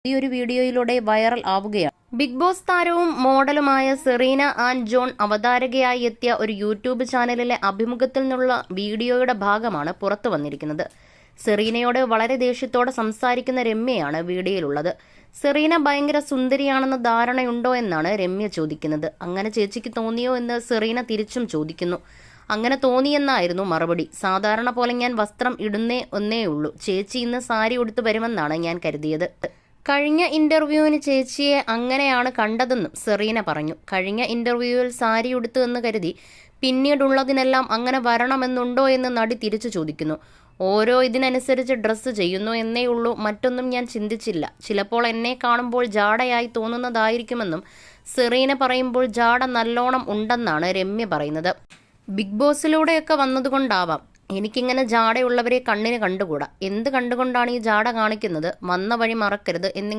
ഈ ഒരു വീഡിയോയിലൂടെ വൈറൽ ആവുകയാണ്. ബിഗ് ബോസ് താരവും മോഡലുമായ സെറീന ആൻഡ് ജോൺ അവതാരകയായി എത്തിയ ഒരു യൂട്യൂബ് ചാനലിലെ അഭിമുഖത്തിൽ നിന്നുള്ള വീഡിയോയുടെ ഭാഗമാണ് പുറത്തു വന്നിരിക്കുന്നത്. സെറീനയോട് വളരെ ദേഷ്യത്തോടെ സംസാരിക്കുന്ന രമ്യയാണ് വീഡിയോയിലുള്ളത്. സെറീന ഭയങ്കര സുന്ദരിയാണെന്ന ധാരണയുണ്ടോ എന്നാണ് രമ്യ ചോദിക്കുന്നത്. അങ്ങനെ ചേച്ചിക്ക് തോന്നിയോ എന്ന് സെറീന തിരിച്ചും ചോദിക്കുന്നു. അങ്ങനെ തോന്നിയെന്നായിരുന്നു മറുപടി. സാധാരണ പോലെ ഞാൻ വസ്ത്രം ഒന്നേ ഉള്ളൂ. ചേച്ചി ഇന്ന് സാരി ഉടുത്തു വരുമെന്നാണ് ഞാൻ കരുതിയത്. കഴിഞ്ഞ ഇന്റർവ്യൂവിന് ചേച്ചിയെ അങ്ങനെയാണ് കണ്ടതെന്നും സെറീന പറഞ്ഞു. കഴിഞ്ഞ ഇന്റർവ്യൂവിൽ സാരി ഉടുത്തു എന്ന് കരുതി പിന്നീടുള്ളതിനെല്ലാം അങ്ങനെ വരണമെന്നുണ്ടോ എന്ന് നടി തിരിച്ചു ചോദിക്കുന്നു. ഓരോ ഇതിനനുസരിച്ച് ഡ്രസ്സ് ചെയ്യുന്നു എന്നേ ഉള്ളൂ, മറ്റൊന്നും ഞാൻ ചിന്തിച്ചില്ല. ചിലപ്പോൾ എന്നെ കാണുമ്പോൾ ജാടയായി തോന്നുന്നതായിരിക്കുമെന്നും സെറീന പറയുമ്പോൾ ജാട നല്ലോണം ഉണ്ടെന്നാണ് രമ്യ പറയുന്നത്. ബിഗ് ബോസിലൂടെയൊക്കെ വന്നതുകൊണ്ടാവാം എനിക്കിങ്ങനെ ജാടയുള്ളവരെ കണ്ണിന് കണ്ടുകൂടാ. എന്ത് കണ്ടുകൊണ്ടാണ് ഈ ജാട കാണിക്കുന്നത്? വന്ന വഴി മറക്കരുത് എന്നിങ്ങനെ